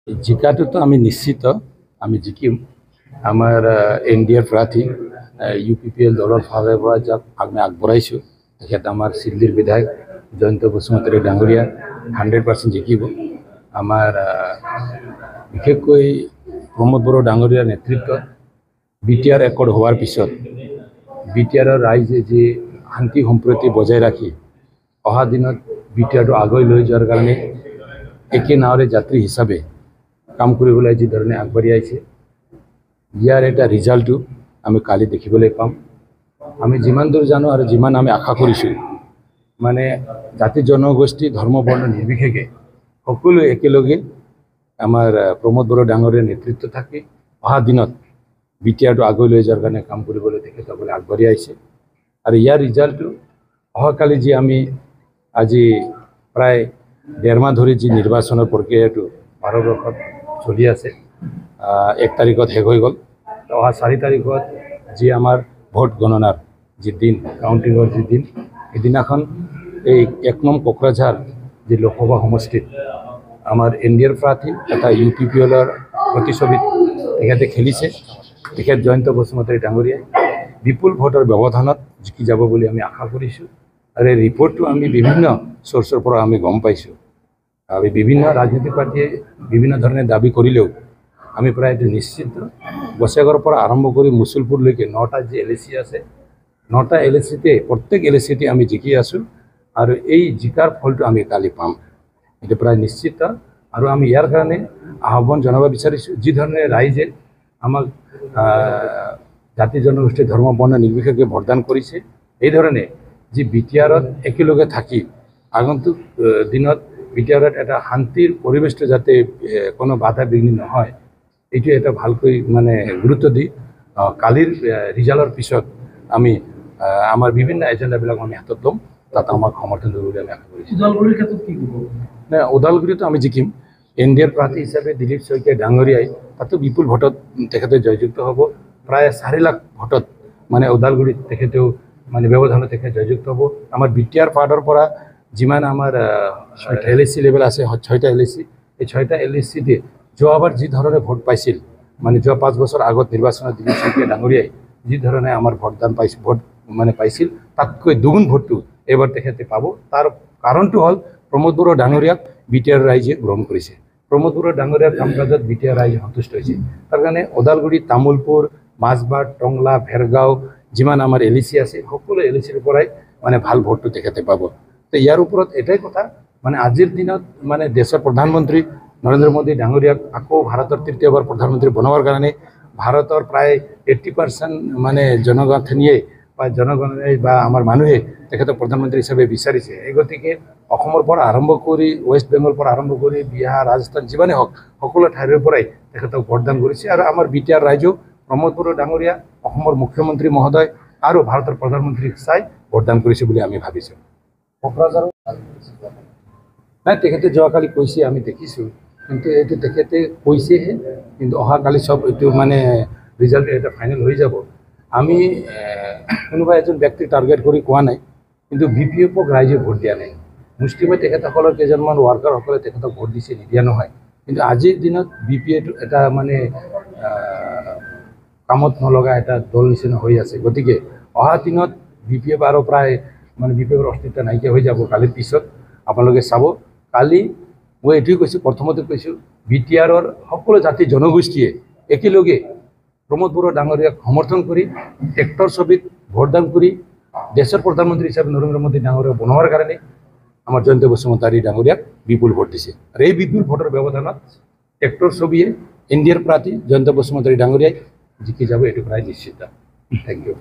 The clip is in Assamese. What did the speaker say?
জিকাটো তো আমি নিশ্চিত আমি জিকিম। আমাৰ এনডিএৰ প্ৰাৰ্থী UPPL দলৰ ফালৰ পৰা যাক আমি আগবঢ়াইছোঁ তেখেত আমাৰ চিল্লিৰ বিধায়ক জয়ন্ত বসুমতাৰী ডাঙৰীয়া 100% জিকিব। আমাৰ বিশেষকৈ প্ৰমোদ বড়ো ডাঙৰীয়াৰ নেতৃত্বত BTR একৰ্ড হোৱাৰ পিছত BTRৰ ৰাইজে যি শান্তি সম্প্ৰীতি বজাই ৰাখি অহা দিনত BTRটো আগুৱাই লৈ যোৱাৰ কাৰণে একে নাৱৰে যাত্ৰী হিচাপে কাম কৰিবলৈ যি ধৰণে আগবাঢ়ি আহিছে ইয়াৰ এটা ৰিজাল্টটো আমি কালি দেখিবলৈ পাম। আমি যিমান দূৰ জানো আৰু যিমান আমি আশা কৰিছোঁ মানে জাতি জনগোষ্ঠী ধৰ্ম বৰ্ণ নিৰ্বিশেষে সকলো একেলগে আমাৰ প্ৰমোদ বড়ো ডাঙৰীয়াৰ নেতৃত্ব থাকি অহা দিনত BTRটো আগুৱাই লৈ যোৱাৰ কাৰণে কাম কৰিবলৈ তেখেতসকলে আগবাঢ়ি আহিছে। আৰু ইয়াৰ ৰিজাল্টটো অহাকালি যি আমি আজি প্ৰায় 1.5 মাহ ধৰি যি নিৰ্বাচনৰ প্ৰক্ৰিয়াটো ভাৰতবৰ্ষত চলি আছে 1 তাৰিখত শেষ হৈ গ'ল। অহা 4 তাৰিখত যি আমাৰ ভোট গণনাৰ যি দিন কাউণ্টিঙৰ যি দিন সেইদিনাখন এই 1 নং কোকৰাঝাৰ যি লোকসভা সমষ্টিত আমাৰ এনডিএৰ প্ৰাৰ্থী এটা UPPLৰ প্ৰতিচ্ছবিত তেখেতে খেলিছে। তেখেত জয়ন্ত বসুমতাৰী ডাঙৰীয়াই বিপুল ভোটৰ ব্যৱধানত জিকি যাব বুলি আমি আশা কৰিছোঁ। আৰু এই ৰিপৰ্টটো আমি বিভিন্ন চ'ৰ্চৰ পৰা আমি গম পাইছোঁ। আমি বিভিন্ন ৰাজনৈতিক পাৰ্টীয়ে বিভিন্ন ধৰণে দাবী কৰিলেও আমি প্ৰায় এইটো নিশ্চিত বছেগৰ পৰা আৰম্ভ কৰি মুছলপুৰলৈকে 9টা যি LAC আছে 9টা LACতে প্ৰত্যেক LACতে আমি জিকি আছোঁ। আৰু এই জিকাৰ ফলটো আমি কালি পাম এইটো প্ৰায় নিশ্চিত। আৰু আমি ইয়াৰ কাৰণে আহ্বান জনাব বিচাৰিছোঁ যি ধৰণে ৰাইজে আমাক জাতি জনগোষ্ঠী ধৰ্ম বৰ্ণ নিৰ্বিশেষে ভোটদান কৰিছে এই ধৰণে যি BTRত একেলগে থাকি আগন্তুক দিনত BTRত এটা শান্তিৰ পৰিৱেশটো যাতে কোনো বাধা বিঘ্নি নহয় এইটো এটা ভালকৈ মানে গুৰুত্ব দি কালিৰ ৰিজাল্টৰ পিছত আমি আমাৰ বিভিন্ন এজেণ্ডাবিলাক আমি হাতত ল'ম তাত আমাক সমৰ্থন দিব বুলি আমি আশা কৰিছোঁ। ওদালগুৰিৰ ক্ষেত্ৰত কি ক'ব? ওদালগুৰিতো আমি জিকিম। এনডিএৰ প্ৰাৰ্থী হিচাপে দিলীপ শইকীয়া ডাঙৰীয়াই তাতো বিপুল ভোটত তেখেতে জয়যুক্ত হ'ব। প্ৰায় 4 লাখ ভোটত মানে ওদালগুৰিত তেখেতেও মানে ব্যৱধানত তেখেত জয়যুক্ত হ'ব। আমাৰ BTR পাৰ্টৰ পৰা যিমান আমাৰ LAC লেভেল আছে 6টা LAC এই 6টা LACতে যোৱাবাৰ যি ধৰণে ভোট পাইছিল মানে যোৱা 5 বছৰ আগত নিৰ্বাচনত দিলীপ শইকীয়া ডাঙৰীয়াই যি ধৰণে আমাৰ ভোটদান পাইছিল ভোট মানে পাইছিল তাতকৈ দুগুণ ভোটটো এইবাৰ তেখেতে পাব। তাৰ কাৰণটো হ'ল প্ৰমোদ বড়ো ডাঙৰীয়াক BTR ৰাইজে গ্ৰহণ কৰিছে। প্ৰমোদ বড়ো ডাঙৰীয়াৰ কাম কাজত BTR ৰাইজে সন্তুষ্ট হৈছে। তাৰ কাৰণে ওদালগুৰি তামোলপুৰ মাজবাট টংলা ভেৰগাঁও যিমান আমাৰ LAC আছে সকলো LACৰ পৰাই মানে ভাল ভোটটো তেখেতে পাব। তো ইয়াৰ ওপৰত এটাই কথা মানে আজিৰ দিনত মানে দেশৰ প্ৰধানমন্ত্ৰী নৰেন্দ্ৰ মোদী ডাঙৰীয়াক আকৌ ভাৰতৰ তৃতীয়বাৰ প্ৰধানমন্ত্ৰী বনোৱাৰ কাৰণে ভাৰতৰ প্ৰায় 80% মানে জনগাঁথনিয়ে বা জনগণে বা আমাৰ মানুহে তেখেতক প্ৰধানমন্ত্ৰী হিচাপে বিচাৰিছে। এই গতিকে অসমৰ পৰা আৰম্ভ কৰি ৱেষ্ট বেংগলৰ পৰা আৰম্ভ কৰি বিহাৰ ৰাজস্থান যিমানেই হওক সকলো ঠাইৰ পৰাই তেখেতক ভোটদান কৰিছে। আৰু আমাৰ BTR ৰাইজেও প্ৰমোদ বড়ো ডাঙৰীয়া অসমৰ মুখ্যমন্ত্ৰী মহোদয় আৰু ভাৰতৰ প্ৰধানমন্ত্ৰীক চাই ভোটদান কৰিছে বুলি আমি ভাবিছোঁ। নাই তেখেতে যোৱাকালি কৈছে আমি দেখিছোঁ কিন্তু এইটো তেখেতে কৈছেহে কিন্তু অহাকালি চব এইটো মানে ৰিজাল্ট এটা ফাইনেল হৈ যাব। আমি কোনোবা এজন ব্যক্তিক টাৰ্গেট কৰি কোৱা নাই কিন্তু BPFক ৰাইজে ভোট দিয়া নাই। মুষ্টিমেয় তেখেতসকলৰ কেইজনমান ৱাৰ্কাৰসকলে তেখেতক ভোট দিছে নিদিয়া নহয় কিন্তু আজিৰ দিনত BPFটো এটা মানে কামত নলগা এটা দল নিচিনা হৈ আছে। গতিকে অহা দিনত BPF আৰু প্ৰায় মানে BPFৰ অস্তিত্ব নাইকিয়া হৈ যাব কালিৰ পিছত। আপোনালোকে চাব কালি মই এইটোৱে কৈছোঁ প্ৰথমতে কৈছোঁ BTRৰ সকলো জাতি জনগোষ্ঠীয়ে একেলগে প্ৰমোদ বড়ো ডাঙৰীয়াক সমৰ্থন কৰি ট্ৰেক্টৰ ছবিত ভোটদান কৰি দেশৰ প্ৰধানমন্ত্ৰী হিচাপে নৰেন্দ্ৰ মোদী ডাঙৰীয়াক বনোৱাৰ কাৰণে আমাৰ জয়ন্ত বসুমতাৰী ডাঙৰীয়াক বিপুল ভোট দিছে। আৰু এই বিপুল ভোটৰ ব্যৱধানত ট্ৰেক্টৰ ছবিয়ে এনডিএৰ প্ৰাৰ্থী জয়ন্ত বসুমতাৰী ডাঙৰীয়াই জিকি যাব এইটো প্ৰায় নিশ্চিত। Thank U.